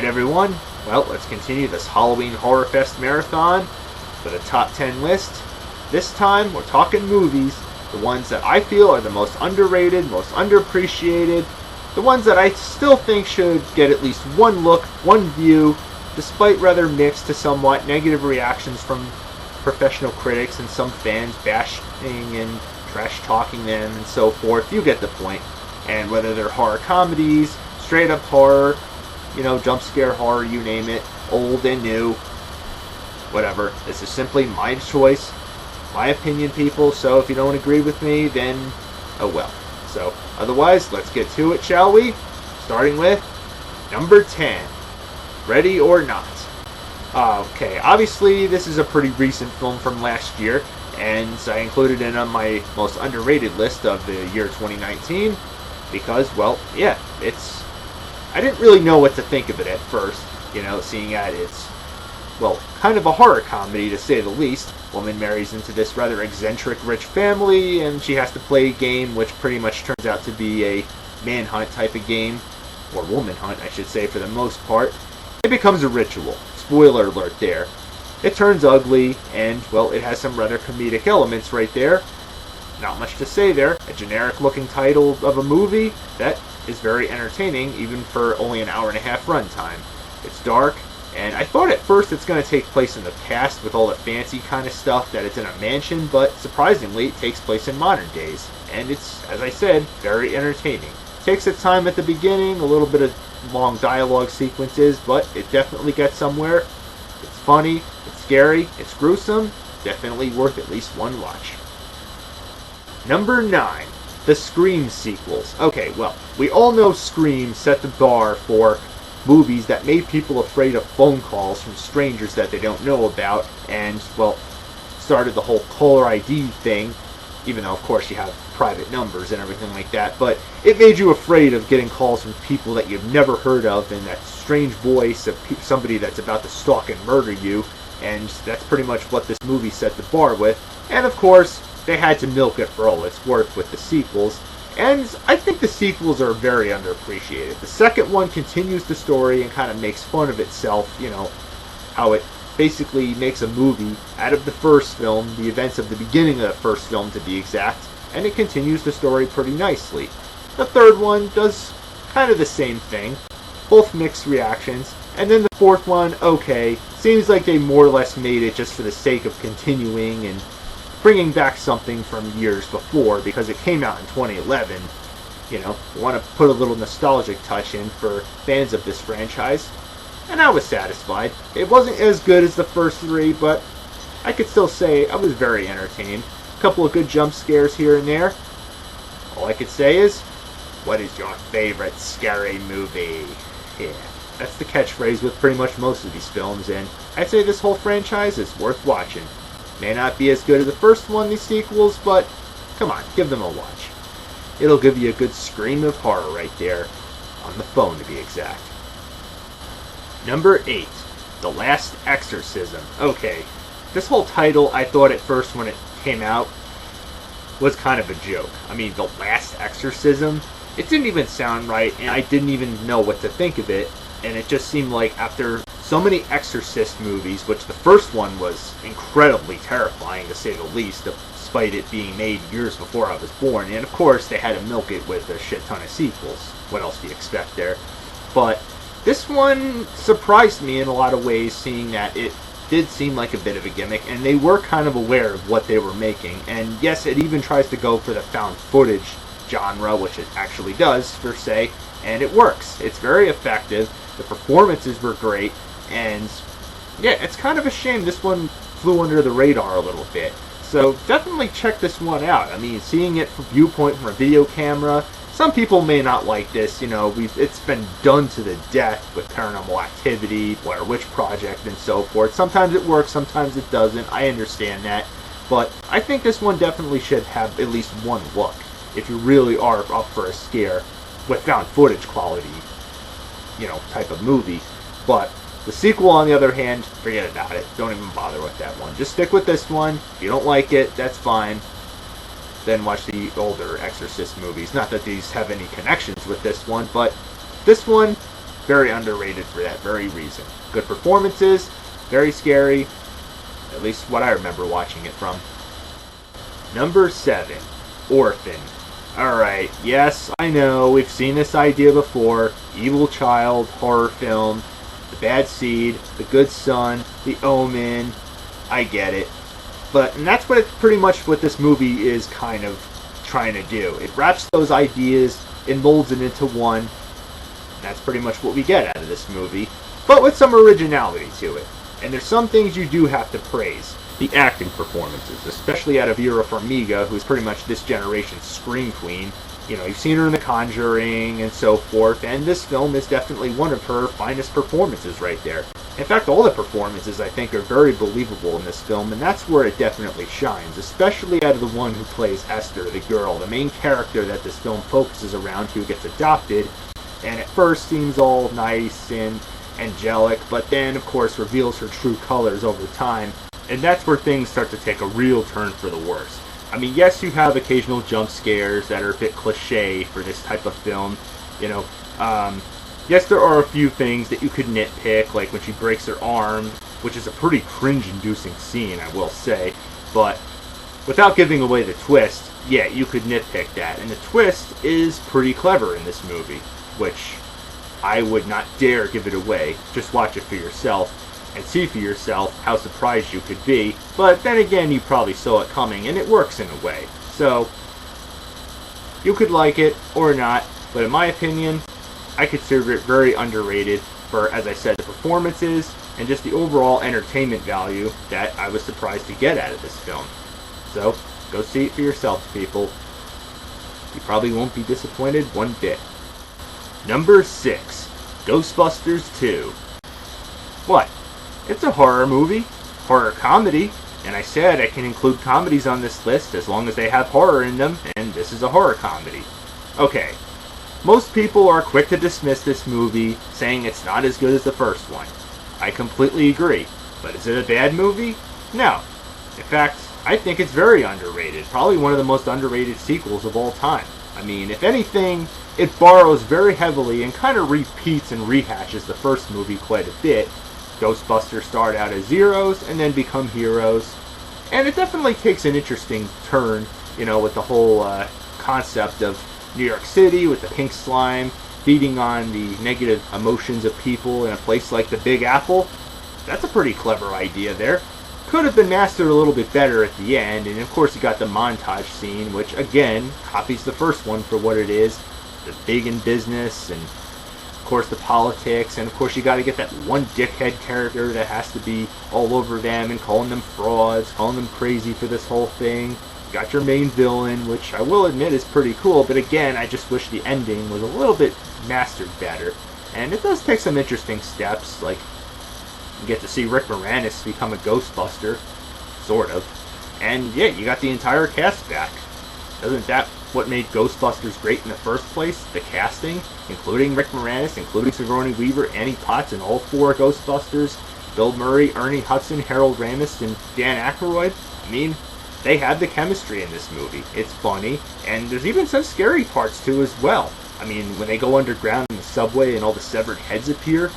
Alright everyone, well, let's continue this Halloween Horror Fest marathon with a top 10 list. This time, we're talking movies, the ones that I feel are the most underrated, most underappreciated, the ones that I still think should get at least one look, one view, despite rather mixed to somewhat negative reactions from professional critics and some fans bashing and trash-talking them and so forth. You get the point. And whether they're horror comedies, straight-up horror, jump scare horror, you name it, old and new, whatever. This is simply my choice, my opinion, people, so if you don't agree with me, then oh well. So, otherwise, let's get to it, shall we? Starting with number 10, Ready or Not. Okay, obviously this is a pretty recent film from last year, and I included it on my most underrated list of the year 2019, because, well, yeah, I didn't really know what to think of it at first, seeing that it's, well, kind of a horror comedy to say the least. Woman marries into this rather eccentric rich family, and she has to play a game which pretty much turns out to be a manhunt type of game, or woman hunt, I should say, for the most part. It becomes a ritual. Spoiler alert there. It turns ugly, and, well, it has some rather comedic elements right there. Not much to say there. A generic-looking title of a movie that is very entertaining, even for only an hour and a half runtime. It's dark, and I thought at first it's going to take place in the past with all the fancy kind of stuff, that it's in a mansion, but surprisingly it takes place in modern days. And it's, as I said, very entertaining. It takes its time at the beginning, a little bit of long dialogue sequences, but it definitely gets somewhere. It's funny, it's scary, it's gruesome, definitely worth at least one watch. Number 9. The Scream sequels. Okay, well, we all know Scream set the bar for movies that made people afraid of phone calls from strangers that they don't know about, and, well, started the whole caller ID thing, even though, of course, you have private numbers and everything like that, but it made you afraid of getting calls from people that you've never heard of, and that strange voice of somebody that's about to stalk and murder you, and that's pretty much what this movie set the bar with. And, of course, they had to milk it for all it's worth with the sequels, and I think the sequels are very underappreciated. The second one continues the story and kind of makes fun of itself, how it basically makes a movie out of the first film, the events of the beginning of the first film to be exact, and it continues the story pretty nicely. The third one does kind of the same thing, both mixed reactions, and then the fourth one, okay, seems like they more or less made it just for the sake of continuing and bringing back something from years before, because it came out in 2011. Want to put a little nostalgic touch in for fans of this franchise, and I was satisfied. It wasn't as good as the first three, but I could still say I was very entertained. A couple of good jump scares here and there. All I could say is, what is your favorite scary movie? Yeah, that's the catchphrase with pretty much most of these films, and I'd say this whole franchise is worth watching. May not be as good as the first one, these sequels, but come on, give them a watch. It'll give you a good scream of horror right there, on the phone to be exact. Number 8, The Last Exorcism. Okay, this whole title, I thought at first when it came out, was kind of a joke. I mean, The Last Exorcism? It didn't even sound right, and I didn't even know what to think of it, and it just seemed like after so many Exorcist movies, which the first one was incredibly terrifying to say the least, despite it being made years before I was born, and of course they had to milk it with a shit ton of sequels. What else do you expect there? But this one surprised me in a lot of ways, seeing that it did seem like a bit of a gimmick, and they were kind of aware of what they were making, and yes, it even tries to go for the found footage genre, which it actually does, per se, and it works. It's very effective. The performances were great, and yeah, it's kind of a shame this one flew under the radar a little bit. So definitely check this one out. I mean, seeing it from viewpoint from a video camera, some people may not like this. It's been done to the death with Paranormal Activity, Blair Witch Project, and so forth. Sometimes it works, sometimes it doesn't. I understand that, but I think this one definitely should have at least one look if you really are up for a scare with found footage quality, type of movie. But the sequel, on the other hand, forget about it. Don't even bother with that one. Just stick with this one. If you don't like it, that's fine. Then watch the older Exorcist movies. Not that these have any connections with this one, but this one, very underrated for that very reason. Good performances, very scary, at least what I remember watching it from. Number 7, Orphan. Alright, yes, I know, we've seen this idea before. Evil child, horror film, the bad seed, the good son, the omen. I get it. And that's pretty much what this movie is kind of trying to do. It wraps those ideas and molds it into one. And that's pretty much what we get out of this movie, but with some originality to it. And there's some things you do have to praise. The acting performances, especially out of Vera Farmiga, who's pretty much this generation's scream queen. You know, you've seen her in The Conjuring and so forth, and this film is definitely one of her finest performances right there. In fact, all the performances, I think, are very believable in this film, and that's where it definitely shines, especially out of the one who plays Esther, the girl, the main character that this film focuses around, who gets adopted, and at first seems all nice and angelic, but then, of course, reveals her true colors over time. And that's where things start to take a real turn for the worse. I mean, yes, you have occasional jump scares that are a bit cliche for this type of film. You know, yes, there are a few things that you could nitpick, like when she breaks her arm, which is a pretty cringe-inducing scene, I will say. But without giving away the twist, yeah, you could nitpick that. And the twist is pretty clever in this movie, which I would not dare give it away. Just watch it for yourself and see for yourself how surprised you could be. But then again, you probably saw it coming, and it works in a way. So, you could like it or not, but in my opinion, I consider it very underrated for, as I said, the performances and just the overall entertainment value that I was surprised to get out of this film. So, go see it for yourself, people. You probably won't be disappointed one bit. Number 6, Ghostbusters 2. What? It's a horror movie, horror comedy, and I said I can include comedies on this list as long as they have horror in them, and this is a horror comedy. Okay, most people are quick to dismiss this movie, saying it's not as good as the first one. I completely agree, but is it a bad movie? No. In fact, I think it's very underrated, probably one of the most underrated sequels of all time. I mean, if anything, it borrows very heavily and kind of repeats and rehashes the first movie quite a bit. Ghostbusters start out as zeros and then become heroes. And it definitely takes an interesting turn, you know, with the whole concept of New York City with the pink slime feeding on the negative emotions of people in a place like the Big Apple. That's a pretty clever idea there. Could have been mastered a little bit better at the end, and of course you got the montage scene, which again copies the first one for what it is. The big in business, and of course the politics, and of course you got to get that one dickhead character that has to be all over them and calling them frauds, calling them crazy for this whole thing. You got your main villain, which I will admit is pretty cool, but again, I just wish the ending was a little bit mastered better. And it does take some interesting steps, like you get to see Rick Moranis become a Ghostbuster, sort of. And yeah, you got the entire cast back. Isn't that what made Ghostbusters great in the first place? The casting, including Rick Moranis, including Sigourney Weaver, Annie Potts, and all 4 Ghostbusters, Bill Murray, Ernie Hudson, Harold Ramis, and Dan Aykroyd. I mean, they have the chemistry in this movie. It's funny, and there's even some scary parts too as well. I mean, when they go underground in the subway and all the severed heads appear,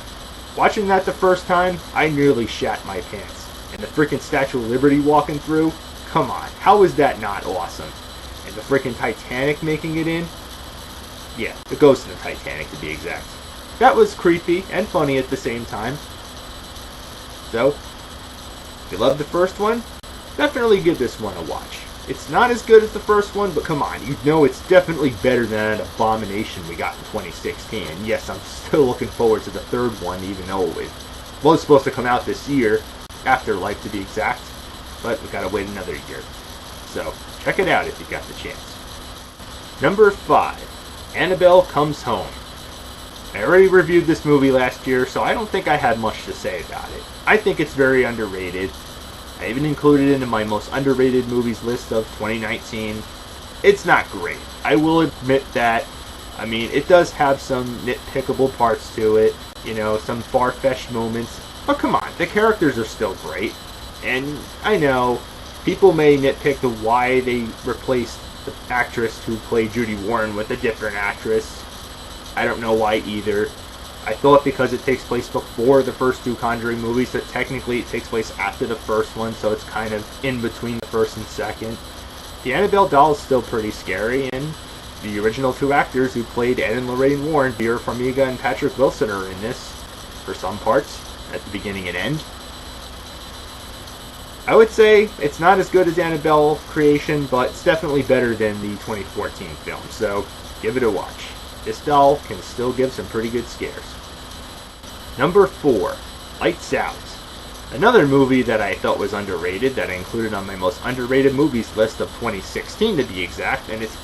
watching that the first time, I nearly shat my pants. And the freaking Statue of Liberty walking through, come on, how is that not awesome? And the freaking Titanic making it in? Yeah, the ghost in the Titanic to be exact. That was creepy and funny at the same time. So, if you loved the first one, definitely give this one a watch. It's not as good as the first one, but come on, you know it's definitely better than that abomination we got in 2016. And yes, I'm still looking forward to the third one, even though it was supposed to come out this year, Afterlife to be exact, but we gotta wait another year. So, check it out if you got the chance. Number 5, Annabelle Comes Home. I already reviewed this movie last year, so I don't think I have much to say about it. I think it's very underrated. I even included it in my most underrated movies list of 2019. It's not great. I will admit that. I mean, it does have some nitpickable parts to it, you know, some far-fetched moments. But come on, the characters are still great. And I know people may nitpick the why they replaced the actress who played Judy Warren with a different actress. I don't know why either. I thought because it takes place before the first two Conjuring movies that technically it takes place after the first one, so it's kind of in between the first and second. The Annabelle doll is still pretty scary, and the original two actors who played Ed and Lorraine Warren, Vera Farmiga and Patrick Wilson, are in this for some parts at the beginning and end. I would say it's not as good as Annabelle Creation, but it's definitely better than the 2014 film, so give it a watch. This doll can still give some pretty good scares. Number 4, Lights Out. Another movie that I thought was underrated, that I included on my most underrated movies list of 2016 to be exact, and it's